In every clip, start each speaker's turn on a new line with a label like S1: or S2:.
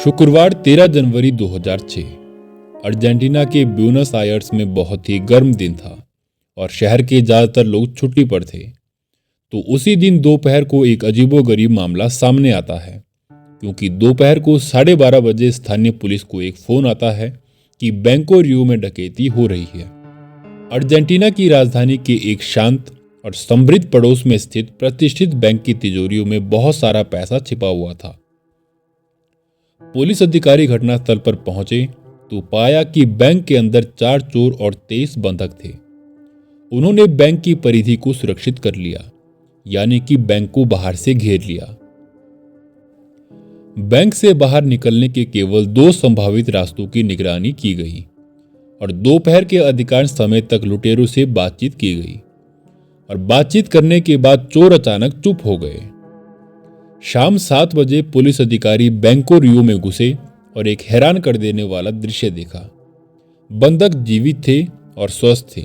S1: शुक्रवार 13 जनवरी 2006 अर्जेंटीना के Buenos Aires में बहुत ही गर्म दिन था और शहर के ज़्यादातर लोग छुट्टी पर थे। तो उसी दिन दोपहर को एक अजीबोगरीब मामला सामने आता है, क्योंकि दोपहर को 12:30 बजे स्थानीय पुलिस को एक फ़ोन आता है कि बैंको रियो में डकैती हो रही है। अर्जेंटीना की राजधानी के एक शांत और समृद्ध पड़ोस में स्थित प्रतिष्ठित बैंक की तिजोरियों में बहुत सारा पैसा छिपा हुआ था। पुलिस अधिकारी घटनास्थल पर पहुंचे तो पाया कि बैंक के अंदर 4 चोर और 23 बंधक थे। उन्होंने बैंक की परिधि को सुरक्षित कर लिया, यानी कि बैंक को बाहर से घेर लिया। बैंक से बाहर निकलने के केवल 2 संभावित रास्तों की निगरानी की गई और दोपहर के अधिकांश समय तक लुटेरों से बातचीत की गई। और बातचीत करने के बाद चोर अचानक चुप हो गए। शाम 7 बजे पुलिस अधिकारी बैंको रियो में घुसे और एक हैरान कर देने वाला दृश्य देखा। बंधक जीवित थे और स्वस्थ थे।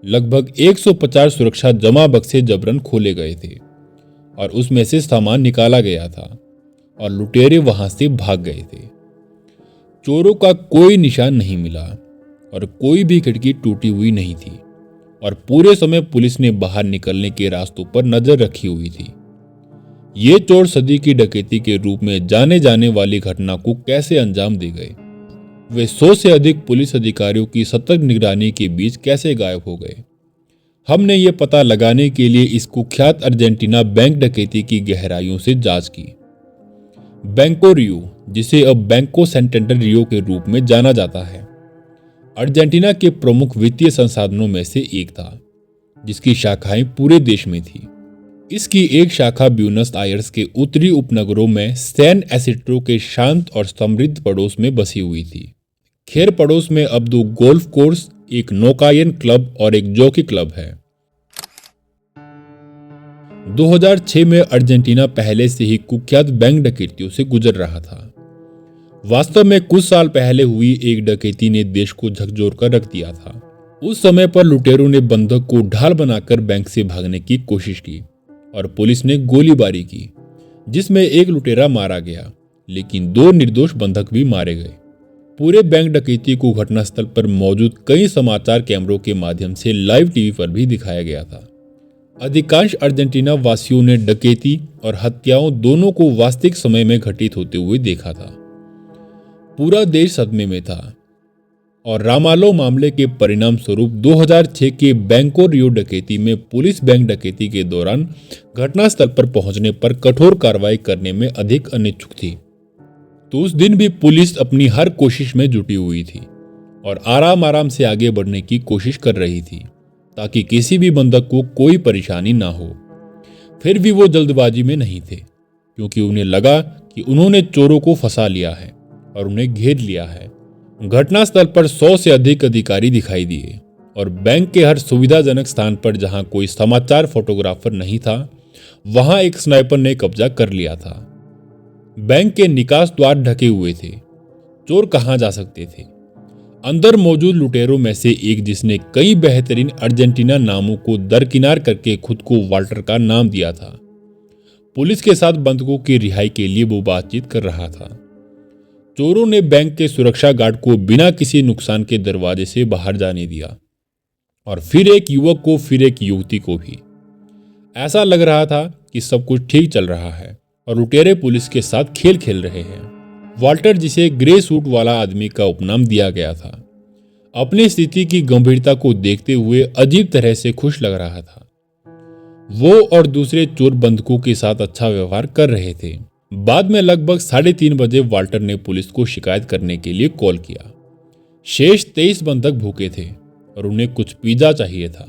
S1: लगभग 150 सुरक्षा जमा बक्से जबरन खोले गए थे और उसमें से सामान निकाला गया था और लुटेरे वहां से भाग गए थे। चोरों का कोई निशान नहीं मिला और कोई भी खिड़की टूटी हुई नहीं थी और पूरे समय पुलिस ने बाहर निकलने के रास्तों पर नजर रखी हुई थी। ये चोर सदी की डकैती के रूप में जाने जाने वाली घटना को कैसे अंजाम दे गए? वे 100 से अधिक पुलिस अधिकारियों की सतर्क निगरानी के बीच कैसे गायब हो गए? हमने ये पता लगाने के लिए इस कुख्यात अर्जेंटीना बैंक डकैती की गहराइयों से जांच की। बैंको रियो, जिसे अब बैंको सैंटेंडर रियो के रूप में जाना जाता है, अर्जेंटीना के प्रमुख वित्तीय संसाधनों में से एक था, जिसकी शाखाएं पूरे देश में थी। इसकी एक शाखा ब्यूनस आयर्स के उत्तरी उपनगरों में सैन एसिड्रो के शांत और समृद्ध पड़ोस में बसी हुई थी। खैर, पड़ोस में अब 2 गोल्फ कोर्स, एक नौकायन क्लब और एक जॉकी क्लब है। 2006 में अर्जेंटीना पहले से ही कुख्यात बैंक डकैतियों से गुजर रहा था। वास्तव में कुछ साल पहले हुई एक डकैती ने देश को झकझोर कर रख दिया था। उस समय पर लुटेरों ने बंधक को ढाल बनाकर बैंक से भागने की कोशिश की और पुलिस ने गोलीबारी की, जिसमें एक लुटेरा मारा गया, लेकिन 2 निर्दोष बंधक भी मारे गए। पूरे बैंक डकैती को घटनास्थल पर मौजूद कई समाचार कैमरों के माध्यम से लाइव टीवी पर भी दिखाया गया था। अधिकांश अर्जेंटीना वासियों ने डकैती और हत्याओं दोनों को वास्तविक समय में घटित होते हुए देखा था। पूरा देश सदमे में था और रामालो मामले के परिणाम स्वरूप 2006 के बैंको रियो डकैती में पुलिस बैंक डकैती के दौरान घटनास्थल पर पहुंचने पर कठोर कार्रवाई करने में अधिक अनिच्छुक थी। तो उस दिन भी पुलिस अपनी हर कोशिश में जुटी हुई थी और आराम आराम से आगे बढ़ने की कोशिश कर रही थी, ताकि किसी भी बंधक को कोई परेशानी ना हो। फिर भी वो जल्दबाजी में नहीं थे, क्योंकि उन्हें लगा कि उन्होंने चोरों को फंसा लिया है और उन्हें घेर लिया है। घटनास्थल पर 100 से अधिक अधिकारी दिखाई दिए और बैंक के हर सुविधाजनक स्थान पर जहां कोई समाचार फोटोग्राफर नहीं था, वहां एक स्नाइपर ने कब्जा कर लिया था। बैंक के निकास द्वार ढके हुए थे। चोर कहां जा सकते थे? अंदर मौजूद लुटेरों में से एक, जिसने कई बेहतरीन अर्जेंटीना नामों को दरकिनार करके खुद को वाल्टर का नाम दिया था, पुलिस के साथ बंधकों की रिहाई के लिए वो बातचीत कर रहा था। चोरों ने बैंक के सुरक्षा गार्ड को बिना किसी नुकसान के दरवाजे से बाहर जाने दिया और फिर एक युवक को, फिर एक युवती को भी। ऐसा लग रहा था कि सब कुछ ठीक चल रहा है और लुटेरे पुलिस के साथ खेल खेल रहे हैं। वाल्टर, जिसे ग्रे सूट वाला आदमी का उपनाम दिया गया था, अपनी स्थिति की गंभीरता को देखते हुए अजीब तरह से खुश लग रहा था। वो और दूसरे चोर बंधकों के साथ अच्छा व्यवहार कर रहे थे। बाद में लगभग 3:30 बजे वाल्टर ने पुलिस को शिकायत करने के लिए कॉल किया। शेष 23 बंधक भूखे थे और उन्हें कुछ पिज्जा चाहिए था।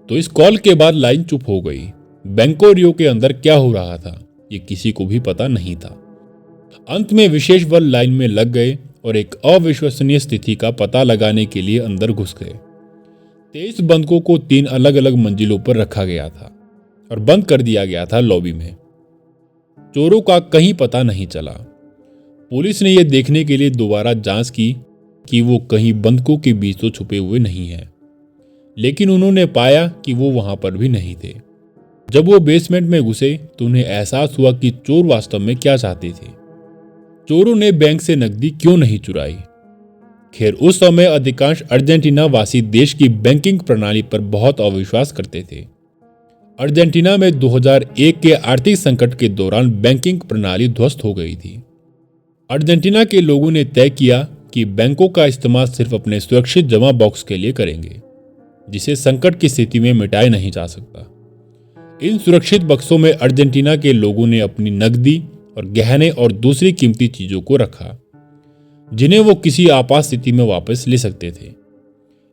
S1: तो इस कॉल के बाद लाइन चुप हो गई। बैंको रियो के अंदर क्या हो रहा था, ये किसी को भी पता नहीं था। अंत में विशेष बल लाइन में लग गए और एक अविश्वसनीय स्थिति का पता लगाने के लिए अंदर घुस गए। 23 बंधकों को 3 अलग अलग मंजिलों पर रखा गया था और बंद कर दिया गया था लॉबी में। चोरों का कहीं पता नहीं चला। पुलिस ने यह देखने के लिए दोबारा जांच की कि वो कहीं बंधकों के बीच तो छुपे हुए नहीं हैं, लेकिन उन्होंने पाया कि वो वहां पर भी नहीं थे। जब वो बेसमेंट में घुसे तो उन्हें एहसास हुआ कि चोर वास्तव में क्या चाहते थे। चोरों ने बैंक से नकदी क्यों नहीं चुराई? खैर, उस समय अधिकांश अर्जेंटीना वासी देश की बैंकिंग प्रणाली पर बहुत अविश्वास करते थे। अर्जेंटीना में 2001 के आर्थिक संकट के दौरान बैंकिंग प्रणाली ध्वस्त हो गई थी। अर्जेंटीना के लोगों ने तय किया कि बैंकों का इस्तेमाल सिर्फ अपने सुरक्षित जमा बॉक्स के लिए करेंगे, जिसे संकट की स्थिति में मिटाया नहीं जा सकता। इन सुरक्षित बक्सों में अर्जेंटीना के लोगों ने अपनी नकदी और गहने और दूसरी कीमती चीजों को रखा, जिन्हें वो किसी आपात स्थिति में वापस ले सकते थे।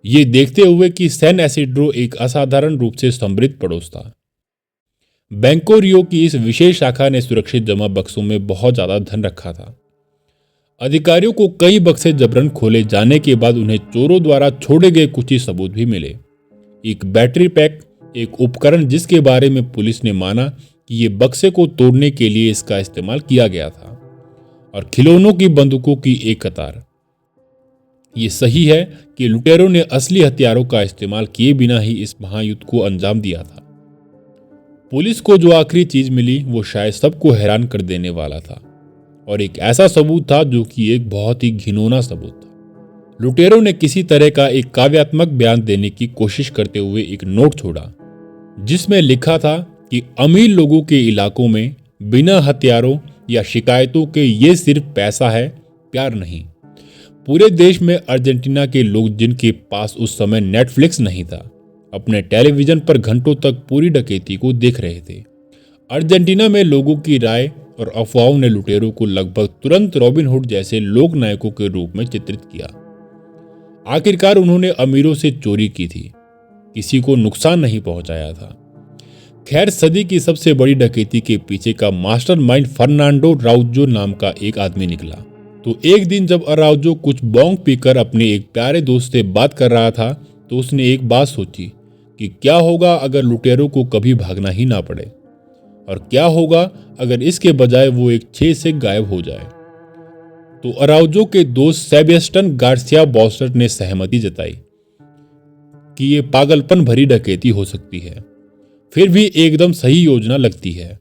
S1: ये देखते हुए कि सैन एसिड्रो एक असाधारण रूप से समृद्ध पड़ोस था, बैंको रियो की इस विशेष शाखा ने सुरक्षित जमा बक्सों में बहुत ज्यादा धन रखा था। अधिकारियों को कई बक्से जबरन खोले जाने के बाद उन्हें चोरों द्वारा छोड़े गए कुछ ही सबूत भी मिले। एक बैटरी पैक, एक उपकरण जिसके बारे में पुलिस ने माना कि ये बक्से को तोड़ने के लिए इसका इस्तेमाल किया गया था, और खिलौनों की बंदूकों की एक कतार। ये सही है कि लुटेरों ने असली हथियारों का इस्तेमाल किए बिना ही इस महायुद्ध को अंजाम दिया था। पुलिस को जो आखिरी चीज मिली वो शायद सबको हैरान कर देने वाला था, और एक ऐसा सबूत था जो कि एक बहुत ही घिनौना सबूत था। लुटेरों ने किसी तरह का एक काव्यात्मक बयान देने की कोशिश करते हुए एक नोट छोड़ा, जिसमें लिखा था कि अमीर लोगों के इलाकों में बिना हथियारों या शिकायतों के ये सिर्फ पैसा है, प्यार नहीं। पूरे देश में अर्जेंटीना के लोग, जिनके पास उस समय नेटफ्लिक्स नहीं था, अपने टेलीविजन पर घंटों तक पूरी डकैती को देख रहे थे। अर्जेंटीना में लोगों की राय और अफवाहों ने लुटेरों को लगभग तुरंत रॉबिनहुड जैसे लोक नायकों के रूप में चित्रित किया। आखिरकार उन्होंने अमीरों से चोरी की थी, किसी को नुकसान नहीं पहुंचाया था। खैर, सदी की सबसे बड़ी डकैती के पीछे का मास्टरमाइंड फर्नांडो अराउजो नाम का एक आदमी निकला। तो एक दिन जब अराउजो कुछ बॉन्ग पीकर अपने एक प्यारे दोस्त से बात कर रहा था, तो उसने एक बात सोची कि क्या होगा अगर लुटेरों को कभी भागना ही ना पड़े, और क्या होगा अगर इसके बजाय वो एक छेद से गायब हो जाए। तो अराउजो के दोस्त सेबेस्टियन गार्सिया बॉस्टर ने सहमति जताई कि ये पागलपन भरी डकैती हो सकती है, फिर भी एकदम सही योजना लगती है।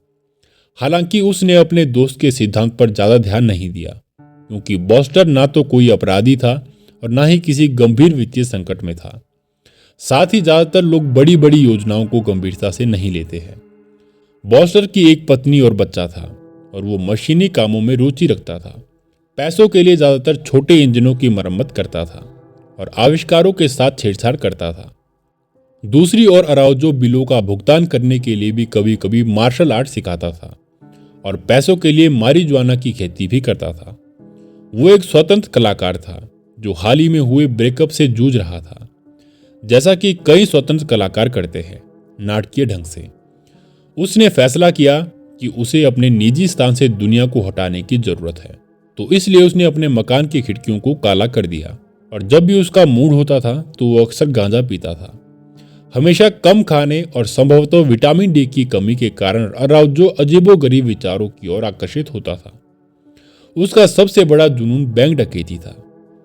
S1: हालांकि उसने अपने दोस्त के सिद्धांत पर ज्यादा ध्यान नहीं दिया, क्योंकि बॉस्टर ना तो कोई अपराधी था और ना ही किसी गंभीर वित्तीय संकट में था। साथ ही ज्यादातर लोग बड़ी बड़ी योजनाओं को गंभीरता से नहीं लेते हैं। बॉस्टर की एक पत्नी और बच्चा था, और वो मशीनी कामों में रुचि रखता था। पैसों के लिए ज्यादातर छोटे इंजनों की मरम्मत करता था और आविष्कारों के साथ छेड़छाड़ करता था। दूसरी ओर अराउजो बिलों का भुगतान करने के लिए भी कभी कभी मार्शल आर्ट सिखाता था, और पैसों के लिए मारिजुआना की खेती भी करता था। वो एक स्वतंत्र कलाकार था जो हाल ही में हुए ब्रेकअप से जूझ रहा था, जैसा कि कई स्वतंत्र कलाकार करते हैं, नाटकीय ढंग से। उसने फैसला किया कि उसे अपने निजी स्थान से दुनिया को हटाने की जरूरत है, तो इसलिए उसने अपने मकान की खिड़कियों को काला कर दिया, और जब भी उसका मूड होता था तो वो अक्सर गांजा पीता था। हमेशा कम खाने और संभवतः विटामिन डी की कमी के कारण अराउजो अजीबोगरीब विचारों की ओर आकर्षित होता था। उसका सबसे बड़ा जुनून बैंक डकैती था।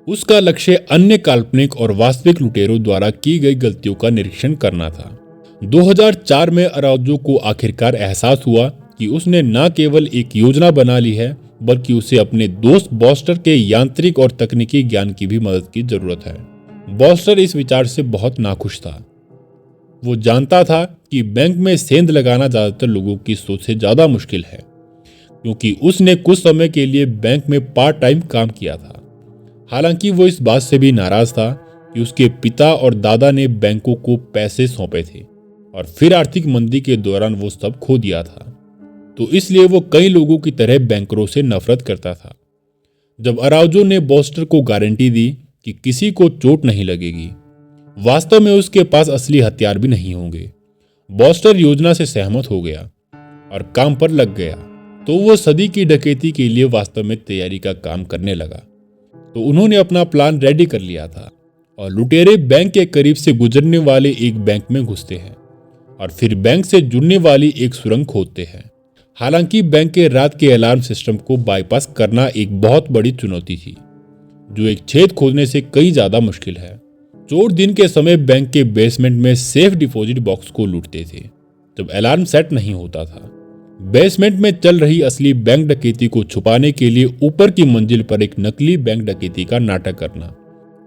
S1: उसका लक्ष्य अन्य काल्पनिक और वास्तविक लुटेरों द्वारा की गई गलतियों का निरीक्षण करना था। 2004 में अराउजो को आखिरकार एहसास हुआ कि उसने न केवल एक योजना बना ली है, बल्कि उसे अपने दोस्त बॉस्टर के यांत्रिक और तकनीकी ज्ञान की भी मदद की जरूरत है। बॉस्टर इस विचार से बहुत नाखुश था। वो जानता था कि बैंक में सेंध लगाना ज्यादातर लोगों की सोच से ज्यादा मुश्किल है, क्योंकि उसने कुछ समय के लिए बैंक में पार्ट टाइम काम किया था। हालांकि वो इस बात से भी नाराज था कि उसके पिता और दादा ने बैंकों को पैसे सौंपे थे, और फिर आर्थिक मंदी के दौरान वो सब खो दिया था। तो इसलिए वो कई लोगों की तरह बैंकरों से नफरत करता था। जब अराउजो ने बॉस्टर को गारंटी दी कि किसी को चोट नहीं लगेगी, वास्तव में उसके पास असली हथियार भी नहीं होंगे, बॉस्टर योजना से सहमत हो गया और काम पर लग गया। तो वो सदी की डकैती के लिए वास्तव में तैयारी का काम करने लगा। तो उन्होंने अपना प्लान रेडी कर लिया था, और लुटेरे बैंक के करीब से गुजरने वाले एक बैंक में घुसते हैं और फिर बैंक से जुड़ने वाली एक सुरंग खोदते हैं। हालांकि बैंक के रात के अलार्म सिस्टम को बाईपास करना एक बहुत बड़ी चुनौती थी, जो एक छेद खोदने से कई ज्यादा मुश्किल है। चोर दिन के समय बैंक के बेसमेंट में सेफ डिपॉजिट बॉक्स को लूटते थे जब अलार्म सेट नहीं होता था, बेसमेंट में चल रही असली बैंक डकैती को छुपाने के लिए ऊपर की मंजिल पर एक नकली बैंक डकैती का नाटक करना।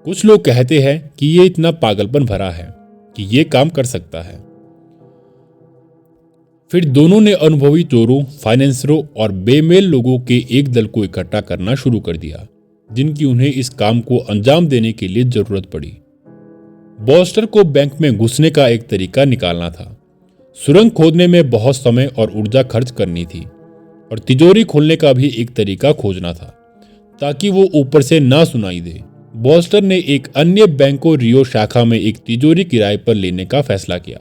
S1: कुछ लोग कहते हैं कि ये इतना पागलपन भरा है कि ये काम कर सकता है। फिर दोनों ने अनुभवी चोरों, फाइनेंसरों और बेमेल लोगों के एक दल को इकट्ठा करना शुरू कर दिया, जिनकी उन्हें इस काम को अंजाम देने के लिए जरूरत पड़ी। बॉस्टर को बैंक में घुसने का एक तरीका निकालना था। सुरंग खोदने में बहुत समय और ऊर्जा खर्च करनी थी और तिजोरी खोलने का भी एक तरीका खोजना था ताकि वो ऊपर से ना सुनाई दे। बॉस्टर ने एक अन्य बैंको रियो शाखा में एक तिजोरी किराए पर लेने का फैसला किया,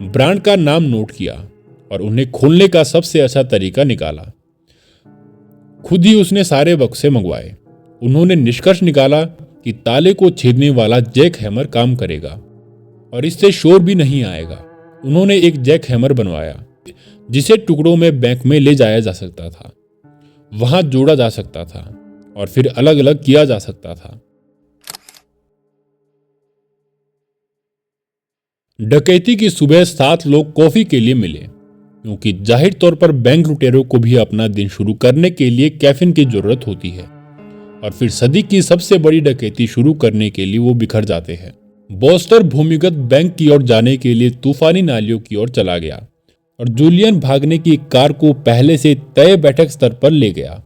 S1: ब्रांड का नाम नोट किया और उन्हें खोलने का सबसे अच्छा तरीका निकाला। खुद ही उसने सारे बक्से मंगवाए। उन्होंने निष्कर्ष निकाला कि ताले को छेदने वाला जैक हैमर काम करेगा और इससे शोर भी नहीं आएगा। उन्होंने एक जैक हैमर बनवाया जिसे टुकड़ों में बैंक में ले जाया जा सकता था, वहां जोड़ा जा सकता था और फिर अलग अलग किया जा सकता था। डकैती की सुबह 7 लोग कॉफी के लिए मिले, क्योंकि जाहिर तौर पर बैंक लुटेरों को भी अपना दिन शुरू करने के लिए कैफीन की जरूरत होती है और फिर सदी की सबसे बड़ी डकैती शुरू करने के लिए वो बिखर जाते हैं। बॉस्टर भूमिगत बैंक की ओर जाने के लिए तूफानी नालियों की ओर चला गया और जूलियन भागने की कार को पहले से तय बैठक स्तर पर ले गया।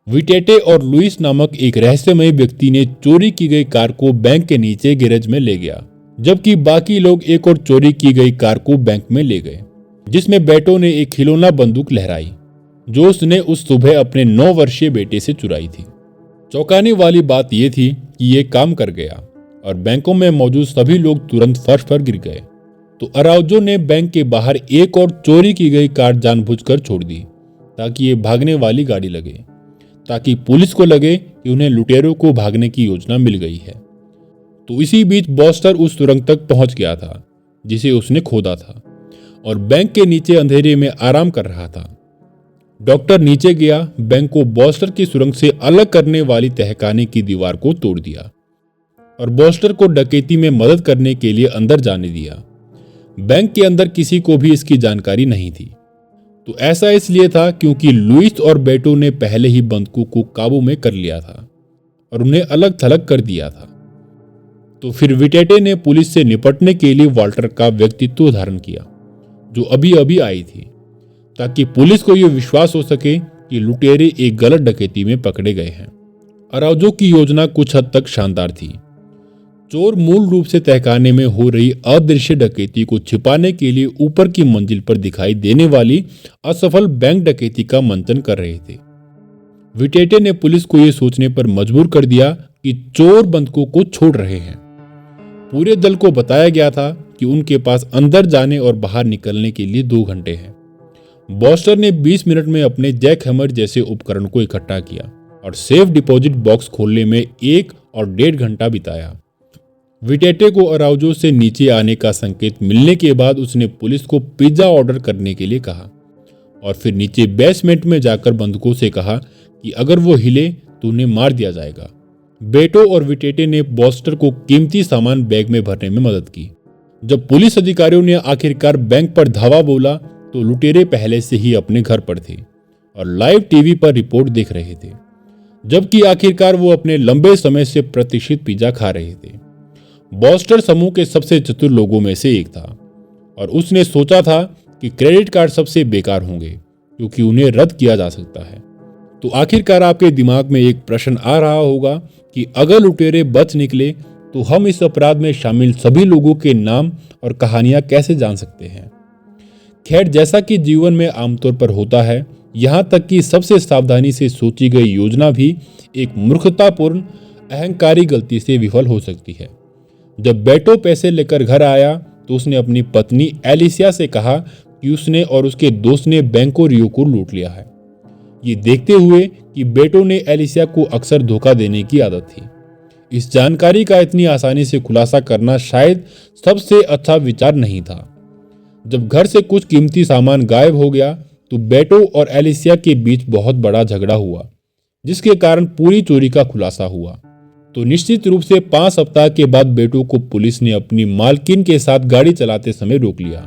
S1: विटेटे और लुइस नामक एक रहस्यमय व्यक्ति ने चोरी की गई कार को बैंक के नीचे गैरेज में ले गया, जबकि बाकी लोग एक और चोरी की गई कार को बैंक में ले गए, जिसमें बेटो ने एक खिलौना बंदूक लहराई जो उसने उस सुबह अपने 9 वर्षीय बेटे से चुराई थी। चौंकाने वाली बात यह थी कि यह काम कर गया और बैंकों में मौजूद सभी लोग तुरंत फर्श पर गिर गए। तो अराउजो ने बैंक के बाहर एक और चोरी की गई कार जानबूझकर छोड़ दी ताकि ये भागने वाली गाड़ी लगे, ताकि पुलिस को लगे कि उन्हें लुटेरों को भागने की योजना मिल गई है। तो इसी बीच बॉस्टर उस सुरंग तक पहुंच गया था जिसे उसने खोदा था और बैंक के नीचे अंधेरे में आराम कर रहा था। डॉक्टर नीचे गया, बैंक को बॉस्टर की सुरंग से अलग करने वाली तहखाने की दीवार को तोड़ दिया और बॉस्टर को डकैती में मदद करने के लिए अंदर जाने दिया। बैंक के अंदर किसी को भी इसकी जानकारी नहीं थी। तो ऐसा इसलिए था क्योंकि लुइस और बेटो ने पहले ही बंदूकों को काबू में कर लिया था और उन्हें अलग थलग कर दिया था। तो फिर विटेटे ने पुलिस से निपटने के लिए वाल्टर का व्यक्तित्व धारण किया, जो अभी अभी आई थी, ताकि पुलिस को यह विश्वास हो सके कि लुटेरे एक गलत डकैती में पकड़े गए हैं। अराउजो की योजना कुछ हद तक शानदार थी। चोर मूल रूप से तहखाने में हो रही अदृश्य डकैती को छिपाने के लिए ऊपर की मंजिल पर दिखाई देने वाली असफल बैंक डकैती का मंथन कर रहे थे। विटेटे ने पुलिस को यह सोचने पर मजबूर कर दिया कि चोर बंदूकों को छोड़ रहे हैं। पूरे दल को बताया गया था कि उनके पास अंदर जाने और बाहर निकलने के लिए 2 घंटे हैं। बॉस्टर ने 20 मिनट में अपने जैक हैमर जैसे उपकरण को इकट्ठा किया और सेफ डिपॉजिट बॉक्स खोलने में 1 और 1.5 घंटा बिताया। विटेटे को अराउजो से नीचे आने का संकेत मिलने के बाद उसने पुलिस को पिज्जा ऑर्डर करने के लिए कहा और फिर नीचे बेसमेंट में जाकर बंदूकों से कहा कि अगर वो हिले तो उन्हें मार दिया जाएगा। बेटो और विटेटे ने बॉस्टर को कीमती सामान बैग में भरने में मदद की। जब पुलिस अधिकारियों ने आखिरकार बैंक पर धावा बोला तो लुटेरे पहले से ही अपने घर पर थे और लाइव टीवी पर रिपोर्ट देख रहे थे, जबकि आखिरकार वो अपने लंबे समय से प्रतीक्षित पिज्जा खा रहे थे। बॉस्टर समूह के सबसे चतुर लोगों में से एक था और उसने सोचा था कि क्रेडिट कार्ड सबसे बेकार होंगे क्योंकि उन्हें रद्द किया जा सकता है। तो आखिरकार आपके दिमाग में एक प्रश्न आ रहा होगा कि अगर लुटेरे बच निकले तो हम इस अपराध में शामिल सभी लोगों के नाम और कहानियां कैसे जान सकते हैं। खैर, जैसा कि जीवन में आमतौर पर होता है, यहाँ तक कि सबसे सावधानी से सोची गई योजना भी एक मूर्खतापूर्ण अहंकारी गलती से विफल हो सकती है। जब बेटो पैसे लेकर घर आया तो उसने अपनी पत्नी एलिसिया से कहा कि उसने और उसके दोस्त ने बैंको रियो को लूट लिया है, ये देखते हुए कि बेटो ने एलिसिया को अक्सर धोखा देने की आदत थी। इस जानकारी का इतनी आसानी से खुलासा करना शायद सबसे अच्छा विचार नहीं था। जब घर से कुछ कीमती सामान गायब हो गया तो बेटो और एलिसिया के बीच बहुत बड़ा झगड़ा हुआ, जिसके कारण पूरी चोरी का खुलासा हुआ। तो निश्चित रूप से 5 सप्ताह के बाद बेटो को पुलिस ने अपनी मालकिन के साथ गाड़ी चलाते समय रोक लिया,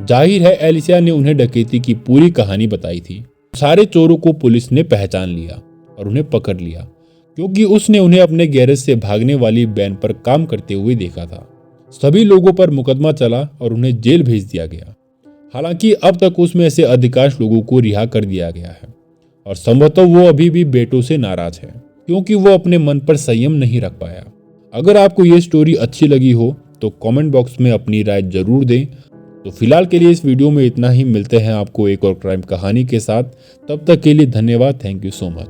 S1: जाहिर है एलिसिया ने उन्हें डकैती की पूरी कहानी बताई थी। सारे चोरों को पुलिस ने पहचान लिया और उन्हें पकड़ लिया, क्योंकि उसने उन्हें अपने गैरेज से भागने वाली वैन पर काम करते हुए देखा था। सभी लोगों पर मुकदमा चला और उन्हें जेल भेज दिया गया। हालांकि अब तक उसमें से अधिकांश लोगों को रिहा कर दिया गया है और संभवतः वो अभी भी बेटों से नाराज है, क्योंकि वो अपने मन पर संयम नहीं रख पाया। अगर आपको ये स्टोरी अच्छी लगी हो तो कमेंट बॉक्स में अपनी राय जरूर दें। तो फिलहाल के लिए इस वीडियो में इतना ही। मिलते हैं आपको एक और क्राइम कहानी के साथ। तब तक के लिए धन्यवाद। Thank you so much.